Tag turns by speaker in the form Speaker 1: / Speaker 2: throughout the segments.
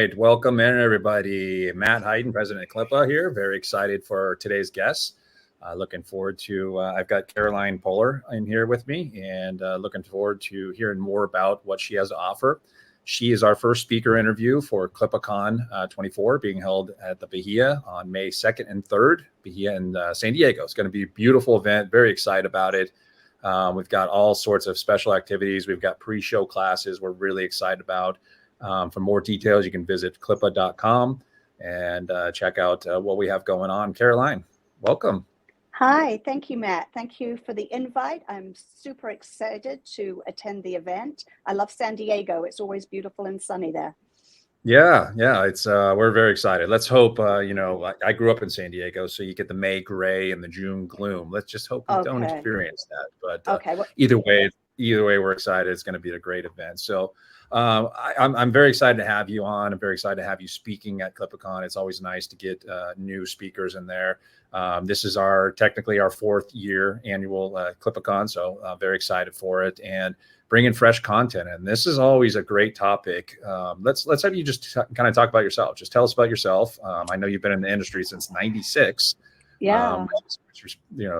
Speaker 1: right. Welcome in, everybody. Matt Hyden, President of CLIPA here. Very excited for today's guests. Looking forward to, I've got Caroline Poehler in here with me, and looking forward to hearing more about what she has to offer. She is our first speaker interview for CLIPA Con 24, being held at the Bahia on May 2nd and 3rd, Bahia in San Diego. It's going to be a beautiful event. Very excited about it. We've got all sorts of special activities. We've got pre-show classes we're really excited about. For more details, you can visit clipa.com and check out what we have going on. Caroline, welcome.
Speaker 2: Hi, thank you, Matt. Thank you for the invite. I'm super excited to attend the event. I love San Diego. It's always beautiful and sunny there.
Speaker 1: Yeah, it's we're very excited. Let's hope, I grew up in San Diego, so you get the May gray and the June gloom. Let's just hope we don't experience that. But either way, we're excited. It's going to be a great event. So I'm very excited to have you on. I'm very excited to have you speaking at CLIPA Con. It's always nice to get new speakers in there. This is technically our 4th year annual CLIPA Con, so very excited for it and bringing fresh content. And this is always a great topic. Let's have you just kind of talk about yourself. Just tell us about yourself. I know you've been in the industry since '96.
Speaker 2: Yeah.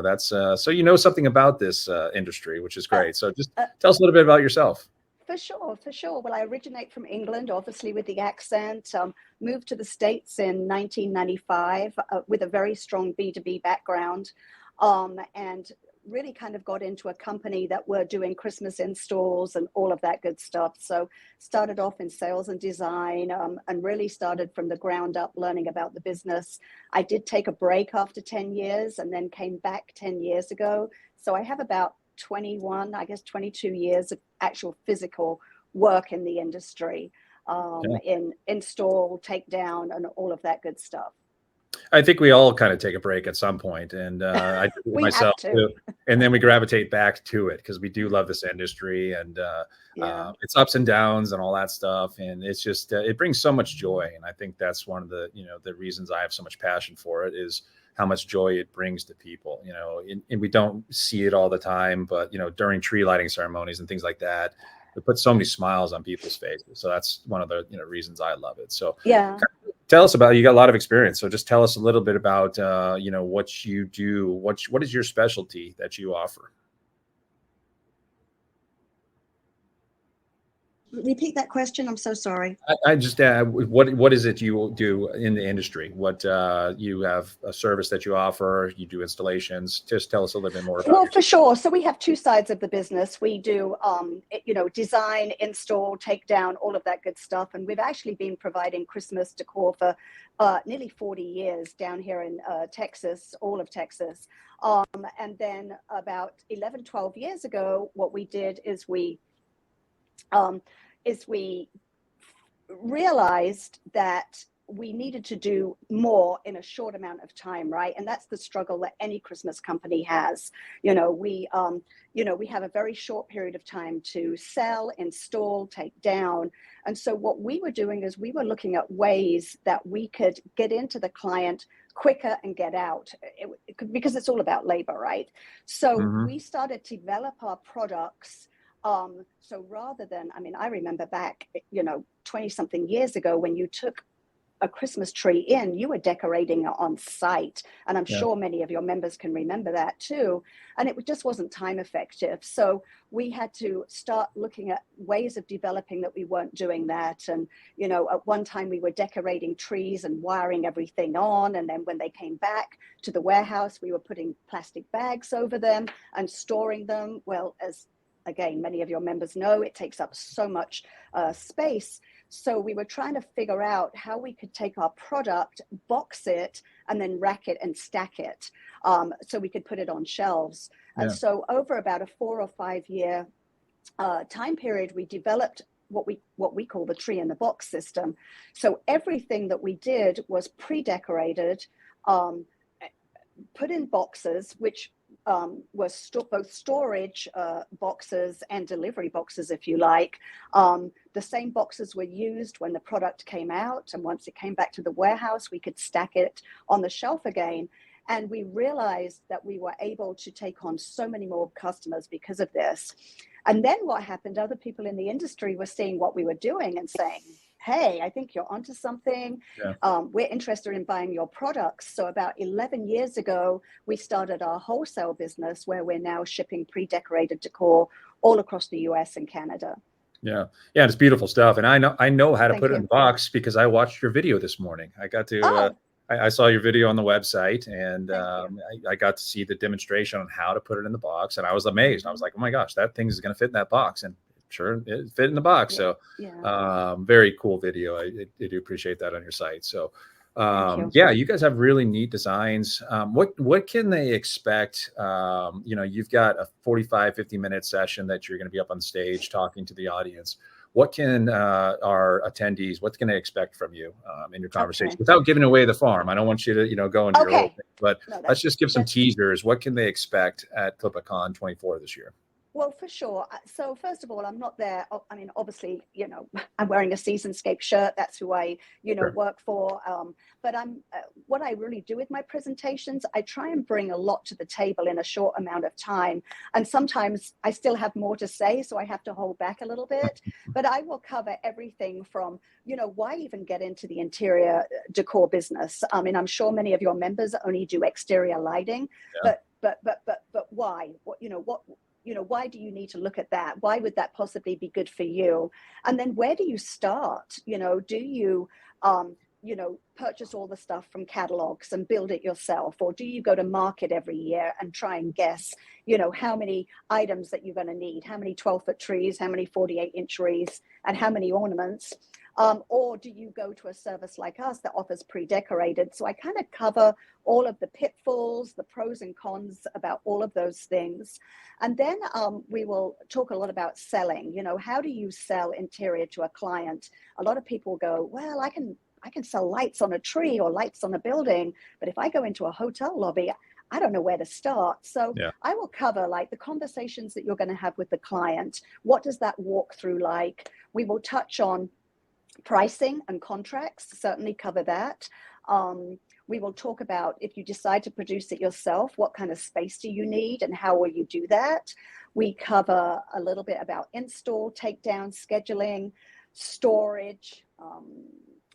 Speaker 1: That's so you know something about this industry, which is great. So just tell us a little bit about yourself.
Speaker 2: For sure. Well, I originate from England, obviously with the accent. Moved to the States in 1995 with a very strong B2B background, and really kind of got into a company that were doing Christmas installs and all of that good stuff. So started off in sales and design, and really started from the ground up learning about the business. I did take a break after 10 years and then came back 10 years ago. So I have about 22 years of actual physical work in the industry, in install, take down, and all of that good stuff.
Speaker 1: I think we all kind of take a break at some point, and I do it myself too. And then we gravitate back to it because we do love this industry, and it's ups and downs and all that stuff. And it's just it brings so much joy, and I think that's one of the the reasons I have so much passion for it is how much joy it brings to people. And we don't see it all the time, but during tree lighting ceremonies and things like that, it puts so many smiles on people's faces. So that's one of the reasons I love it. So tell us about, you got a lot of experience. So just tell us a little bit about what you do. What is your specialty that you offer?
Speaker 2: Repeat that question. I'm so sorry.
Speaker 1: I just what is it you do in the industry? What you have a service that you offer? You do installations. Just tell us a little bit more about.
Speaker 2: Well, for sure. So we have two sides of the business. We do design, install, take down, all of that good stuff. And we've actually been providing Christmas decor for nearly 40 years down here in Texas, all of Texas. And then about 11, 12 years ago, what we did is we realized that we needed to do more in a short amount of time, right? And that's the struggle that any Christmas company has. We have a very short period of time to sell, install, take down. And so what we were doing is we were looking at ways that we could get into the client quicker and get out, because it's all about labor, right? So we started to develop our products. So rather than, I remember back, 20 something years ago, when you took a Christmas tree in, you were decorating it on site. And I'm sure many of your members can remember that too. And it just wasn't time effective. So we had to start looking at ways of developing that we weren't doing that. And, at one time we were decorating trees and wiring everything on. And then when they came back to the warehouse, we were putting plastic bags over them and storing them. Well, again, many of your members know, it takes up so much space. So we were trying to figure out how we could take our product, box it, and then rack it and stack it, so we could put it on shelves. And so over about a 4 or 5 year time period, we developed what we call the tree in the box system. So everything that we did was pre-decorated, put in boxes, which was both storage boxes and delivery boxes, if you like. The same boxes were used when the product came out, and once it came back to the warehouse, we could stack it on the shelf again. And we realized that we were able to take on so many more customers because of this. And then what happened, other people in the industry were seeing what we were doing and saying, hey, I think you're onto something.
Speaker 1: Yeah.
Speaker 2: We're interested in buying your products. So about 11 years ago, we started our wholesale business where we're now shipping pre-decorated decor all across the US and Canada.
Speaker 1: Yeah. Yeah. It's beautiful stuff. And I know how to
Speaker 2: Thank
Speaker 1: put it
Speaker 2: you.
Speaker 1: in the box because I watched your video this morning. I got to,
Speaker 2: Oh,
Speaker 1: I saw your video on the website, and
Speaker 2: thank you.
Speaker 1: I got to see the demonstration on how to put it in the box. And I was amazed. I was like, oh my gosh, that thing is going to fit in that box. And sure, it fit in the box.
Speaker 2: Yeah.
Speaker 1: So
Speaker 2: Yeah.
Speaker 1: very cool video. I do appreciate that on your site. So
Speaker 2: Thank you.
Speaker 1: yeah, you guys have really neat designs. What can they expect? You know, you've got a 45-50 minute session that you're going to be up on stage talking to the audience. What can our attendees, what's going to expect from you in your conversation without giving away the farm? I don't want you to, you know, go into your whole thing, but
Speaker 2: No,
Speaker 1: let's just give some teasers. What can they expect at CLIPA Con 24 this year?
Speaker 2: Well, for sure. So first of all, I'm not there. I mean, obviously, you know, I'm wearing a Seasonscape shirt. That's who I, you know, work for. But what I really do with my presentations, I try and bring a lot to the table in a short amount of time. And sometimes I still have more to say, so I have to hold back a little bit. But I will cover everything from, you know, why even get into the interior decor business? I mean, I'm sure many of your members only do exterior lighting, but why? Why do you need to look at that? Why would that possibly be good for you? And then where do you start? You know, do you, purchase all the stuff from catalogs and build it yourself? Or do you go to market every year and try and guess, you know, how many items that you're going to need, how many 12-foot trees, how many 48-inch trees, and how many ornaments? Or do you go to a service like us that offers pre-decorated? So I kind of cover all of the pitfalls, the pros and cons about all of those things. And then we will talk a lot about selling. You know, how do you sell interior to a client? A lot of people go, well, I can sell lights on a tree or lights on a building, but if I go into a hotel lobby, I don't know where to start. So I will cover like the conversations that you're going to have with the client. What does that walkthrough like? We will touch on pricing and contracts, certainly cover that. We will talk about if you decide to produce it yourself, what kind of space do you need and how will you do that? We cover a little bit about install, takedown, scheduling, storage,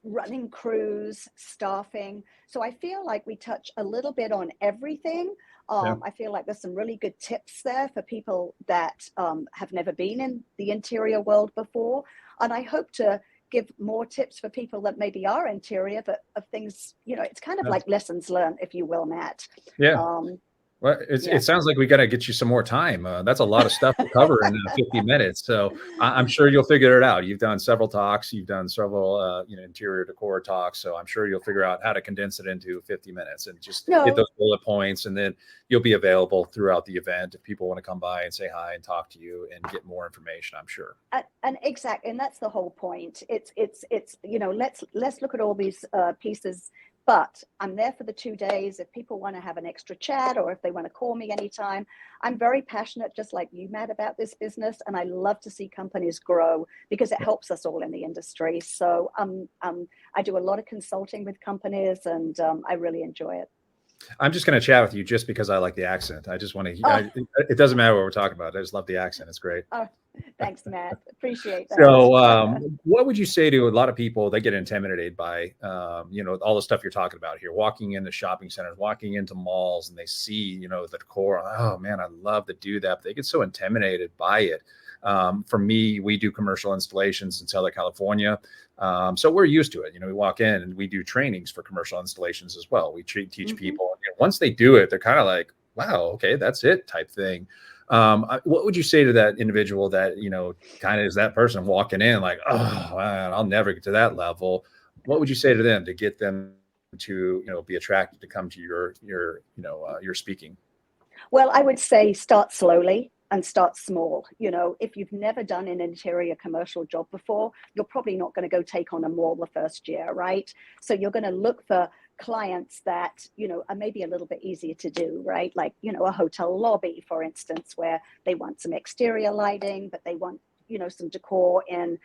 Speaker 2: running crews, staffing. So I feel like we touch a little bit on everything. I feel like there's some really good tips there for people that have never been in the interior world before. And I hope to give more tips for people that maybe are interior, but of things, you know, it's kind of like lessons learned, if you will, Matt.
Speaker 1: Well, it sounds like we got to get you some more time. That's a lot of stuff to cover in 50 minutes. So I'm sure you'll figure it out. You've done several talks. You've done several, interior decor talks. So I'm sure you'll figure out how to condense it into 50 minutes and just hit those bullet points. And then you'll be available throughout the event if people want to come by and say hi and talk to you and get more information, I'm sure.
Speaker 2: And exactly. And that's the whole point. It's you know, let's look at all these pieces. But I'm there for the 2 days. If people want to have an extra chat or if they want to call me anytime, I'm very passionate, just like you, Matt, about this business. And I love to see companies grow because it helps us all in the industry. So I do a lot of consulting with companies and I really enjoy it.
Speaker 1: I'm just going to chat with you just because I like the accent. I just want to, it doesn't matter what we're talking about. I just love the accent. It's great.
Speaker 2: Oh, thanks, Matt. Appreciate that.
Speaker 1: So what would you say to a lot of people? They get intimidated by, all the stuff you're talking about here, walking into shopping centers, walking into malls, and they see, the decor. Oh man, I love to do that. But they get so intimidated by it. For me, we do commercial installations in Southern California. So we're used to it. We walk in and we do trainings for commercial installations as well. We teach people. Once they do it, they're kind of like, wow, okay, that's it type thing. What would you say to that individual that, kind of is that person walking in like, oh, man, I'll never get to that level. What would you say to them to get them to, be attracted to come to your speaking?
Speaker 2: Well, I would say start slowly and start small. If you've never done an interior commercial job before, you're probably not going to go take on a mall the first year, right? So you're going to look for clients that, are maybe a little bit easier to do, right? Like, a hotel lobby, for instance, where they want some exterior lighting, but they want some decor in,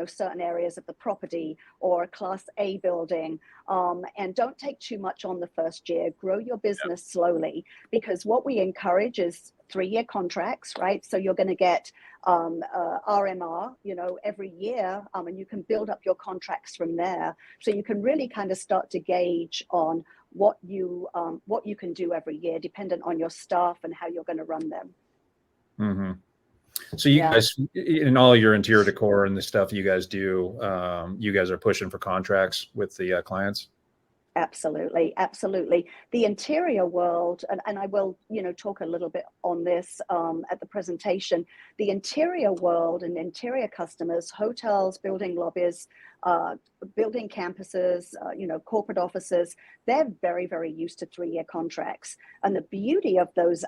Speaker 2: certain areas of the property or a Class A building. And don't take too much on the first year. Grow your business slowly, because what we encourage is 3-year contracts, right? So you're going to get RMR, every year, and you can build up your contracts from there. So you can really kind of start to gauge on what you can do every year, dependent on your staff and how you're going to run them.
Speaker 1: Mm-hmm. So you guys, in all your interior decor and the stuff you guys do, you guys are pushing for contracts with the clients?
Speaker 2: Absolutely. Absolutely. The interior world, and I will, talk a little bit on this at the presentation, the interior world and interior customers, hotels, building lobbies, building campuses, corporate offices, they're very, very used to 3-year contracts. And the beauty of those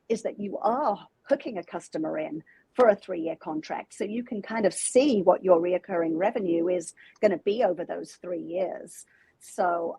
Speaker 2: is that you are hooking a customer in for a 3-year contract. So you can kind of see what your reoccurring revenue is going to be over those 3 years. So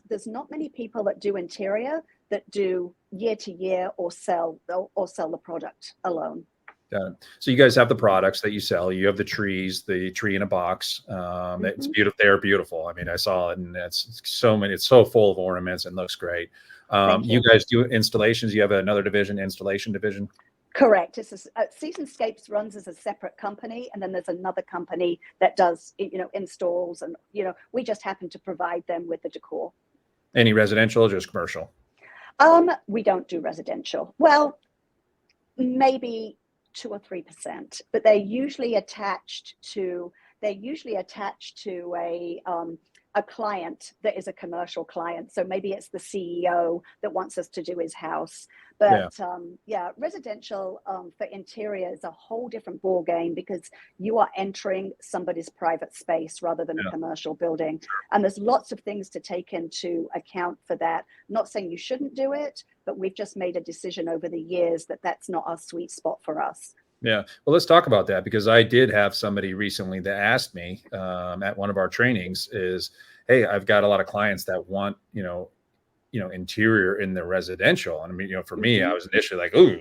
Speaker 2: there's not many people that do interior that do year to year or sell the product alone.
Speaker 1: Got it. So you guys have the products that you sell. You have the trees, the tree in a box. It's beautiful. They're beautiful. I mean, I saw it, and it's so full of ornaments and looks great. You guys do installations. You have another division, installation division.
Speaker 2: Correct. Seasonscapes runs as a separate company, and then there's another company that does, installs, and we just happen to provide them with the decor.
Speaker 1: Any residential or just commercial?
Speaker 2: We don't do residential. Well, maybe 2 or 3%, but they're usually attached to a client that is a commercial client. So maybe it's the CEO that wants us to do his house. But residential for interior is a whole different ball game, because you are entering somebody's private space rather than a commercial building. And there's lots of things to take into account for that. I'm not saying you shouldn't do it, but we've just made a decision over the years that that's not our sweet spot for us.
Speaker 1: Yeah. Well, let's talk about that, because I did have somebody recently that asked me at one of our trainings is, hey, I've got a lot of clients that want, interior in their residential. And I mean, for me, I was initially like, ooh,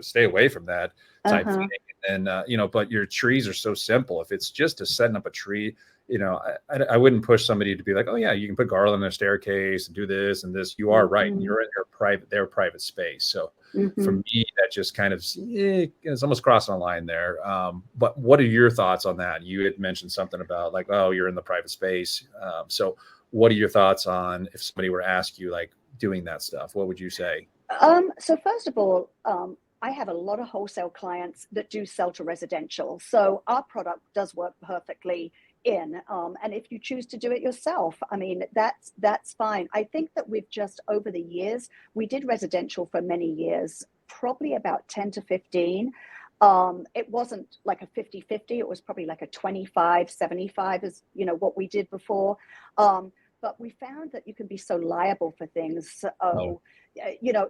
Speaker 1: stay away from that type thing. And, but your trees are so simple. If it's just setting up a tree, I wouldn't push somebody to be like, oh yeah, you can put garland in a staircase and do this and this. You are right. You're in their private space. So for me, that just kind of, it's almost crossing a line there. But what are your thoughts on that? You had mentioned something about like, oh, you're in the private space. So what are your thoughts on if somebody were to ask you like doing that stuff? What would you say?
Speaker 2: So first of all, I have a lot of wholesale clients that do sell to residential. So our product does work perfectly in. And if you choose to do it yourself, I mean, that's fine. I think that we've just over the years, we did residential for many years, probably about 10 to 15. It wasn't like a 50-50. It was probably like a 25-75 is, what we did before. But we found that you can be so liable for things.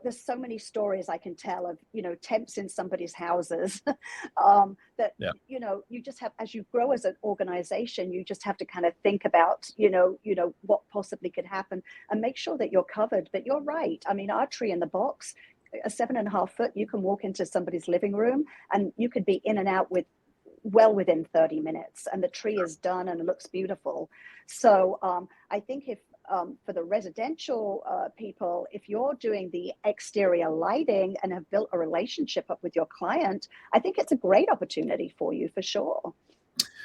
Speaker 2: There's so many stories I can tell of, temps in somebody's houses that, you just have, as you grow as an organization, you just have to kind of think about, what possibly could happen and make sure that you're covered. But you're right. I mean, our tree in the box, a 7.5 foot, you can walk into somebody's living room and you could be in and out well within 30 minutes, and the tree is done and it looks beautiful. So I think if for the residential people, if you're doing the exterior lighting and have built a relationship up with your client, I think it's a great opportunity for you for sure.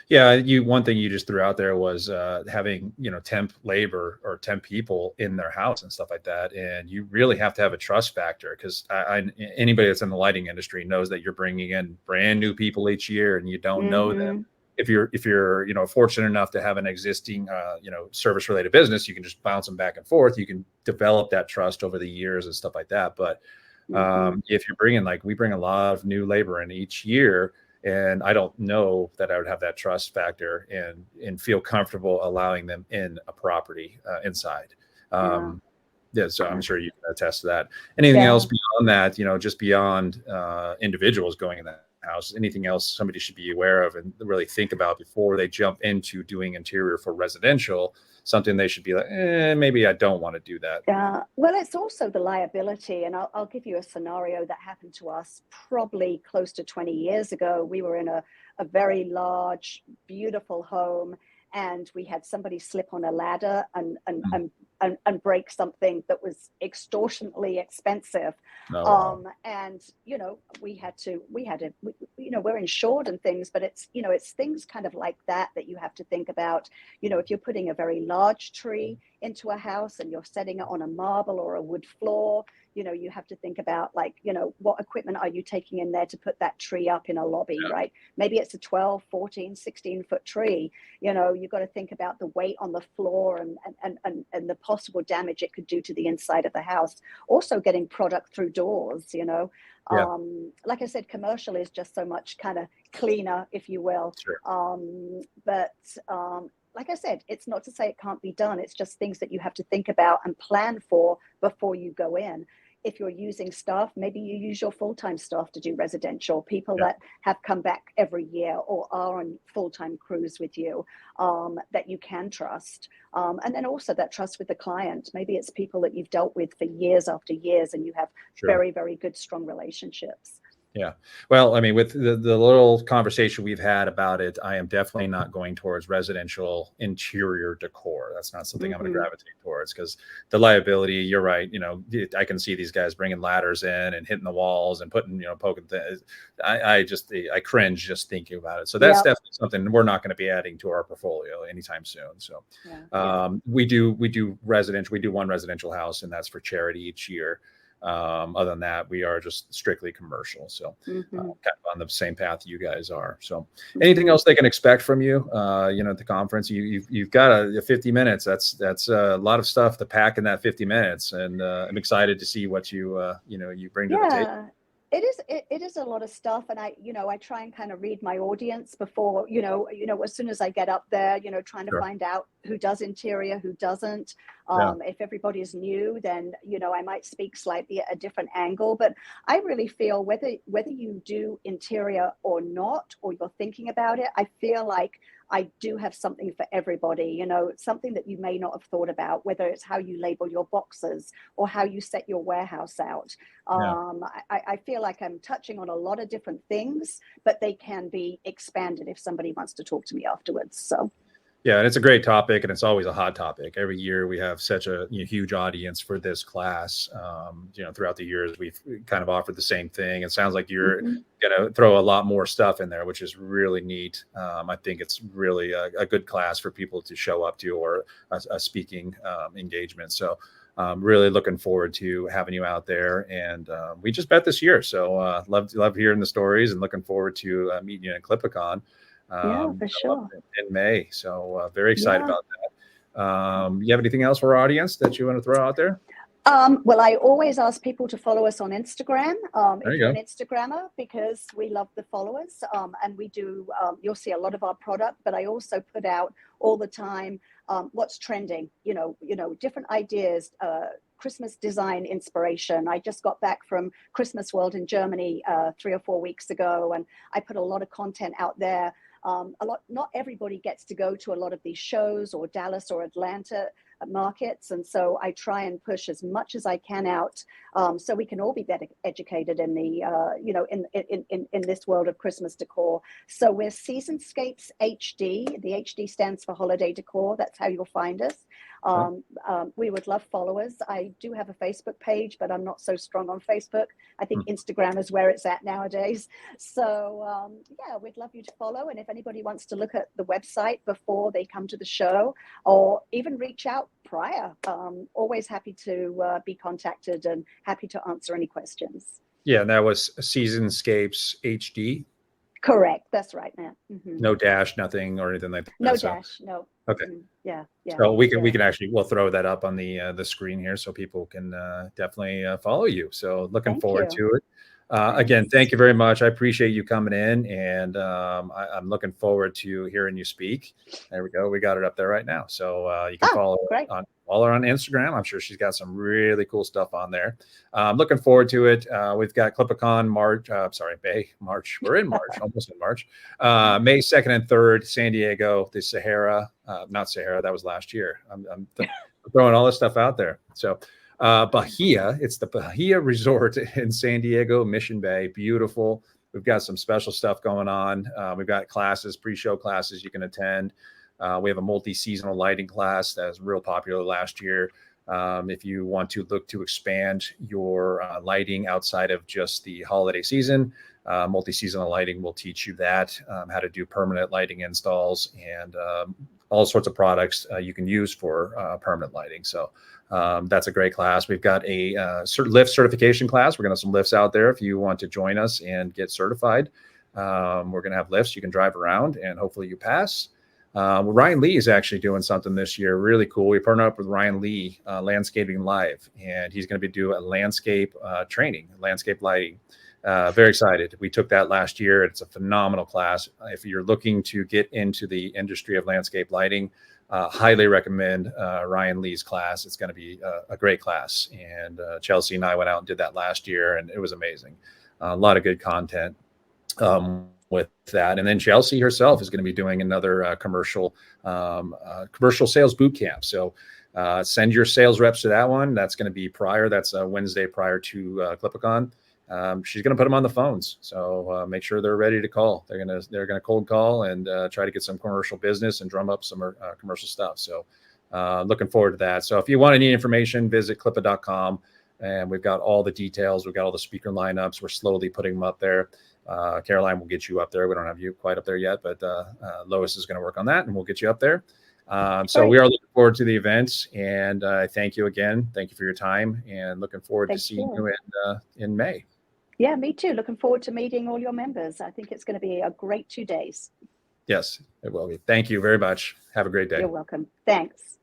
Speaker 1: Yeah, one thing you just threw out there was having temp labor or temp people in their house and stuff like that, and you really have to have a trust factor, because anybody that's in the lighting industry knows that you're bringing in brand new people each year, and you don't know them. If you're fortunate enough to have an existing service related business, you can just bounce them back and forth. You can develop that trust over the years and stuff like that. But if you're bringing, like we bring a lot of new labor in each year, and I don't know that I would have that trust factor and feel comfortable allowing them in a property inside. So I'm sure you can attest to that. Anything else beyond that, just beyond individuals going in that house? Anything else somebody should be aware of and really think about before they jump into doing interior for residential? Something they should be like, maybe I don't want to do that.
Speaker 2: Well, it's also the liability. And I'll give you a scenario that happened to us probably close to 20 years ago. We were in a very large, beautiful home, and we had somebody slip on a ladder and break something that was extortionately expensive.
Speaker 1: Wow.
Speaker 2: And, we had to, we're insured and things, but it's things kind of like that you have to think about. If you're putting a very large tree into a house and you're setting it on a marble or a wood floor, you have to think about what equipment are you taking in there to put that tree up in a lobby, right? Maybe it's a 12, 14, 16-foot tree. You've got to think about the weight on the floor and the possible damage it could do to the inside of the house. Also getting product through doors, like I said, commercial is just so much kind of cleaner, if you will.
Speaker 1: Sure.
Speaker 2: Like I said, it's not to say it can't be done. It's just things that you have to think about and plan for before you go in. If you're using staff, maybe you use your full-time staff to do residential, people that have come back every year or are on full-time crews with you, that you can trust. And then also that trust with the client. Maybe it's people that you've dealt with for years after years and you have very, very good, strong relationships.
Speaker 1: Yeah. Well, I mean, with the little conversation we've had about it, I am definitely not going towards residential interior decor. That's not something I'm going to gravitate towards, because the liability, you're right. I can see these guys bringing ladders in and hitting the walls and putting, poking things. I cringe just thinking about it. So that's definitely something we're not going to be adding to our portfolio anytime soon. So we do residential. We do one residential house, and that's for charity each year. Other than that, we are just strictly commercial. So kind of on the same path you guys are. So anything else they can expect from you, at the conference? You've got a 50 minutes. That's a lot of stuff to pack in that 50 minutes. And I'm excited to see what you bring to the table.
Speaker 2: It is a lot of stuff. And I try and kind of read my audience before, as soon as I get up there, trying to find out who does interior, who doesn't. If everybody's new, then, I might speak slightly at a different angle. But I really feel whether you do interior or not, or you're thinking about it, I feel like I do have something for everybody, something that you may not have thought about, whether it's how you label your boxes or how you set your warehouse out. I feel like I'm touching on a lot of different things, but they can be expanded if somebody wants to talk to me afterwards. So.
Speaker 1: Yeah, and it's a great topic, and it's always a hot topic. Every year we have such a huge audience for this class. Throughout the years, we've kind of offered the same thing. It sounds like you're going to throw a lot more stuff in there, which is really neat. I think it's really a good class for people to show up to, or a speaking engagement. So really looking forward to having you out there. And we just met this year. So love hearing the stories, and looking forward to meeting you at CLIPA Con.
Speaker 2: For sure.
Speaker 1: In May. So very excited about that. You have anything else for our audience that you want to throw out there?
Speaker 2: Well, I always ask people to follow us on Instagram. If you're an Instagrammer, because we love the followers, and we do, you'll see a lot of our product, but I also put out all the time what's trending, different ideas, Christmas design inspiration. I just got back from Christmas World in Germany 3 or 4 weeks ago, and I put a lot of content out there. Not everybody gets to go to a lot of these shows, or Dallas or Atlanta markets, and so I try and push as much as I can out, so we can all be better educated in the in this world of Christmas decor. So we're Seasonscapes HD. The HD stands for holiday decor. That's how you'll find us. We would love followers. I do have a Facebook page, but I'm not so strong on Facebook. I think Instagram is where it's at nowadays. So we'd love you to follow. And if anybody wants to look at the website before they come to the show, or even reach out prior, always happy to be contacted, and happy to answer any questions.
Speaker 1: Yeah, and that was Seasonscapes HD.
Speaker 2: Correct. That's right, Matt.
Speaker 1: No dash, nothing or anything like that.
Speaker 2: No dash. No.
Speaker 1: Okay.
Speaker 2: Yeah.
Speaker 1: So we can actually, we'll throw that up on the screen here, so people can definitely follow you. So looking forward to it. Again, thank you very much. I appreciate you coming in, and I'm looking forward to hearing you speak. There we go. We got it up there right now. So you can follow her on Instagram. I'm sure she's got some really cool stuff on there. Looking forward to it. We've got CLIPA Con March. March. We're in March, almost in March. May 2nd and 3rd, San Diego, the Sahara. Not Sahara. That was last year. I'm throwing all this stuff out there. So Bahia, it's the Bahia Resort in San Diego, Mission Bay. Beautiful. We've got some special stuff going on. We've got classes, pre-show classes you can attend. We have a multi-seasonal lighting class that was real popular last year. If you want to look to expand your lighting outside of just the holiday season, multi-seasonal lighting will teach you that, how to do permanent lighting installs and all sorts of products you can use for permanent lighting. So that's a great class. We've got a lift certification class. We're going to have some lifts out there if you want to join us and get certified. We're going to have lifts you can drive around, and hopefully you pass. Ryan Lee is actually doing something this year really cool. We partnered up with Ryan Lee, Landscaping Live, and he's going to be doing a landscape training, landscape lighting. Very excited. We took that last year. It's a phenomenal class. If you're looking to get into the industry of landscape lighting, highly recommend Ryan Lee's class. It's going to be a great class. And Chelsea and I went out and did that last year, and it was amazing. A lot of good content with that. And then Chelsea herself is going to be doing another commercial sales boot camp. So send your sales reps to that one. That's going to be that's Wednesday prior to CLIPA Con. She's going to put them on the phones. So make sure they're ready to call. They're going to cold call and try to get some commercial business and drum up some commercial stuff. So looking forward to that. So if you want any information, visit clipa.com, and we've got all the details. We've got all the speaker lineups. We're slowly putting them up there. Caroline will get you up there. We don't have you quite up there yet, but Lois is going to work on that, and we'll get you up there. So we are looking forward to the events, and thank you again. Thank you for your time, and looking forward to seeing you in May.
Speaker 2: Yeah, me too. Looking forward to meeting all your members. I think it's going to be a great 2 days.
Speaker 1: Yes, it will be. Thank you very much. Have a great day.
Speaker 2: You're welcome. Thanks.